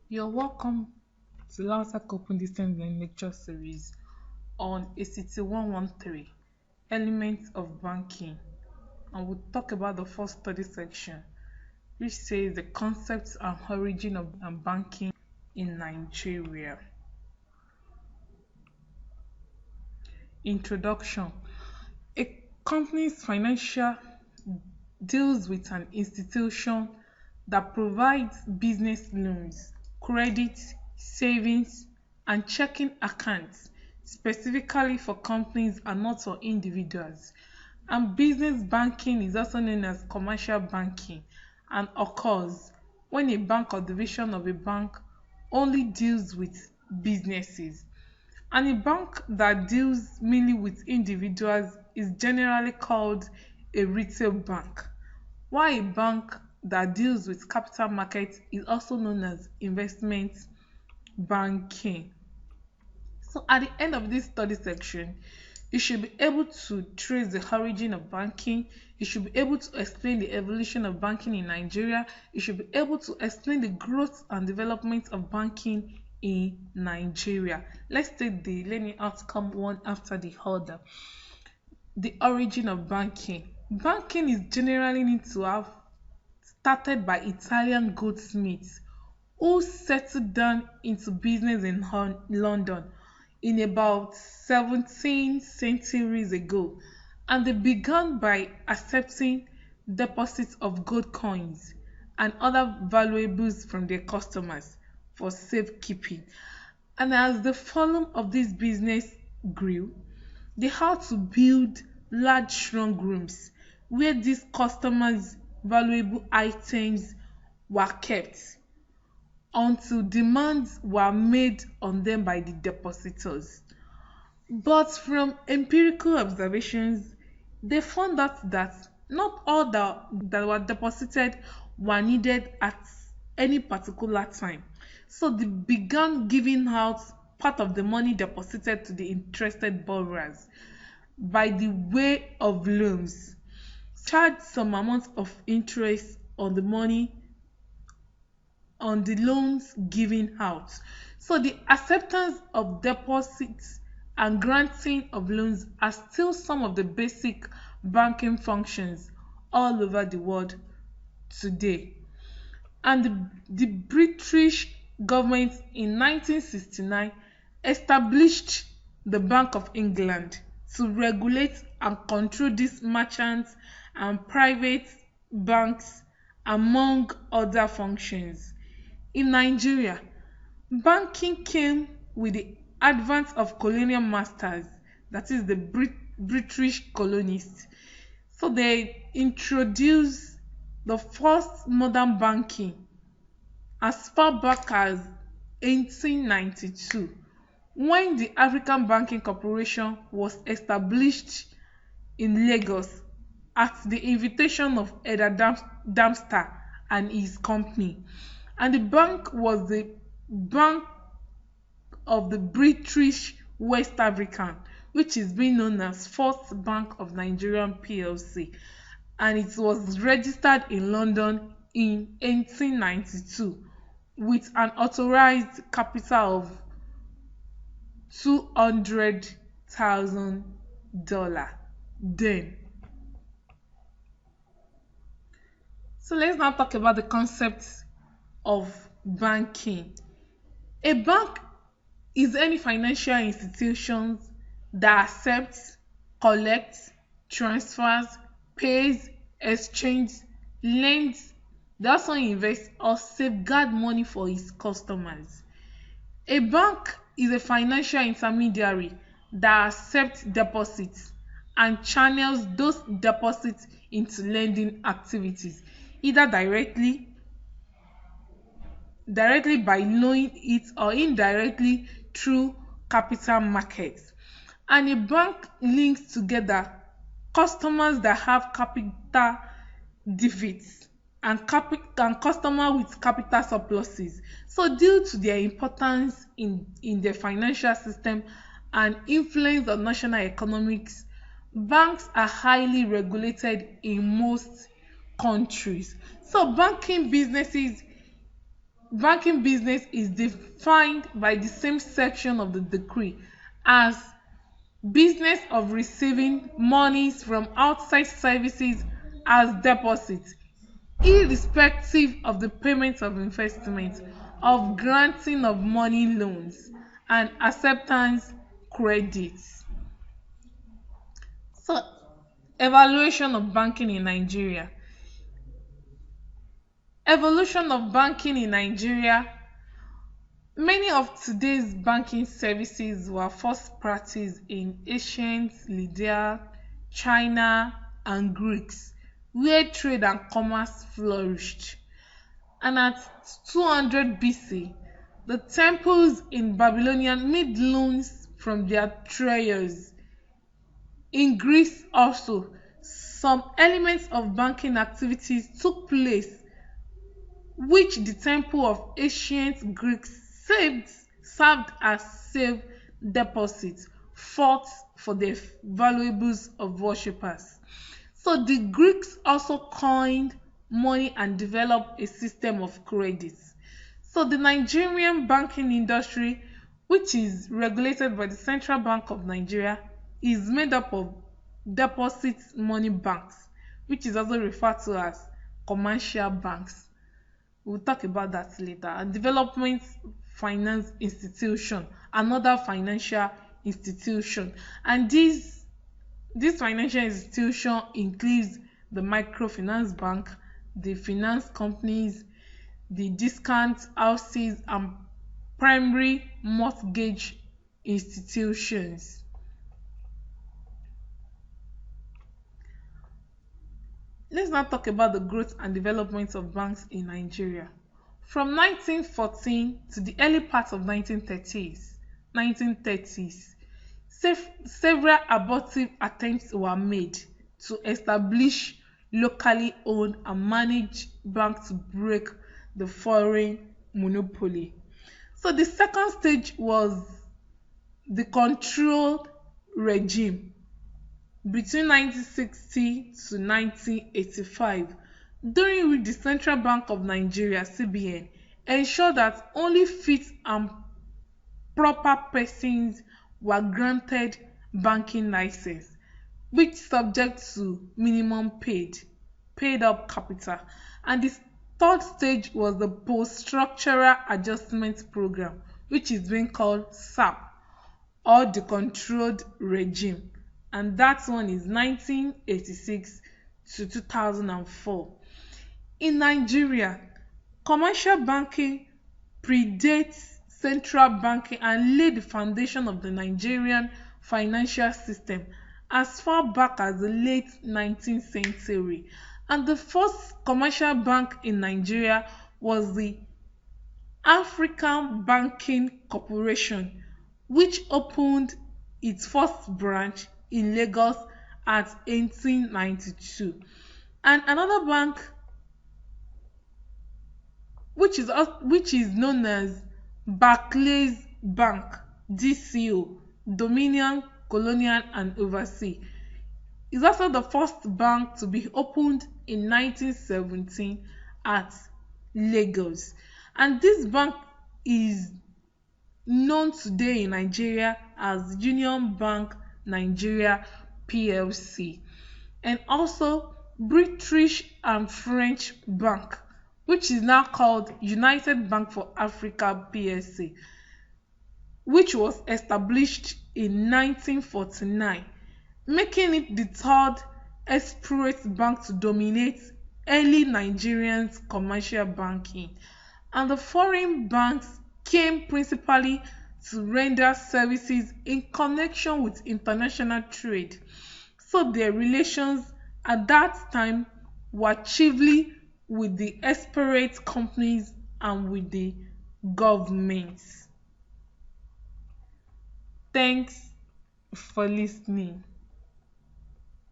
You're welcome to LAUSAC Open Distance Learning Lecture Series on SS1 Elements of Banking, and we'll talk about the first study section, which says the concepts and origin of banking in Nigeria. Introduction. A company's financial deals with an institution that provides business loans, credit, savings, and checking accounts specifically for companies and not for individuals. And business banking is also known as commercial banking and occurs when a bank or division of a bank only deals with businesses. And a bank that deals mainly with individuals is generally called a retail bank, while a bank that deals with capital markets is also known as investment banking. So at the end of this study section, you should be able to trace the origin of banking. You should be able to explain the evolution of banking in Nigeria. You should be able to explain the growth and development of banking in Nigeria. Let's take the learning outcome one after the other. The origin of banking. Banking is generally need to have started by Italian goldsmiths who settled down into business in London in about 17 centuries ago, and they began by accepting deposits of gold coins and other valuables from their customers for safekeeping. And as the volume of this business grew, they had to build large strong rooms where these customers' valuable items were kept until demands were made on them by the depositors. But from empirical observations, they found out that not all that were deposited were needed at any particular time. So they began giving out part of the money deposited to the interested borrowers by the way of loans, charge some amount of interest on the money on the loans given out. So the acceptance of deposits and granting of loans are still some of the basic banking functions all over the world today. And the British government in 1969 established the Bank of England to regulate and control these merchants and private banks, among other functions. In Nigeria, banking came with the advent of colonial masters, that is the British colonists. So they introduced the first modern banking as far back as 1892, when the African Banking Corporation was established in Lagos at the invitation of Edda Dempster and his company. And the bank was the Bank of the British West African, which is being known as First Bank of Nigeria PLC, and it was registered in London in 1892 with an authorized capital of $200,000 then. So let's now talk about the concept of banking. A bank is any financial institution that accepts, collects, transfers, pays, exchanges, lends, they also invest or safeguard money for its customers. A bank is a financial intermediary that accepts deposits and channels those deposits into lending activities, either directly by loaning it or indirectly through capital markets. And a bank links together customers that have capital deficits and customer with capital surpluses. So due to their importance in the financial system and influence on national economics, banks are highly regulated in most countries. So banking businesses banking business is defined by the same section of the decree as business of receiving monies from outside services as deposits, irrespective of the payment of investment, of granting of money loans, and acceptance credits. So, evaluation of banking in Nigeria. Evolution of banking in Nigeria. Many of today's banking services were first practiced in ancient Lydia, China, and Greece, where trade and commerce flourished. And at 200 BC, the temples in Babylonian made loans from their treasures. In Greece also, some elements of banking activities took place which the temple of ancient Greeks served as safe deposits, forts for the valuables of worshippers. So the Greeks also coined money and developed a system of credits. So the Nigerian banking industry, which is regulated by the Central Bank of Nigeria, is made up of deposit money banks, which is also referred to as commercial banks. We'll talk about that later. And development finance institution, another financial institution. And this financial institution includes the microfinance bank, the finance companies, the discount houses, and primary mortgage institutions. Let's now talk about the growth and development of banks in Nigeria. From 1914 to the early part of 1930s, several abortive attempts were made to establish locally owned and managed banks to break the foreign monopoly. So the second stage was the control regime between 1960 to 1985, during which the Central Bank of Nigeria (CBN) ensured that only fit and proper persons were granted banking license, which subject to minimum paid up capital. And the third stage was the post-structural adjustment program, which is being called SAP, or the controlled regime, and that one is 1986 to 2004. In Nigeria, commercial banking predates central banking and laid the foundation of the Nigerian financial system as far back as the late 19th century. And the first commercial bank in Nigeria was the African Banking Corporation, which opened its first branch in Lagos at 1892. And another bank which is known as Barclays Bank (DCO), Dominion, Colonial and Overseas, is also the first bank to be opened in 1917 at Lagos. And this bank is known today in Nigeria as Union Bank Nigeria PLC, and also British and French Bank, which is now called United Bank for Africa PLC, which was established in 1949, making it the third export bank to dominate early Nigerian commercial banking. And the foreign banks came principally to render services in connection with international trade. So their relations at that time were chiefly with the export companies and with the governments. Thanks for listening.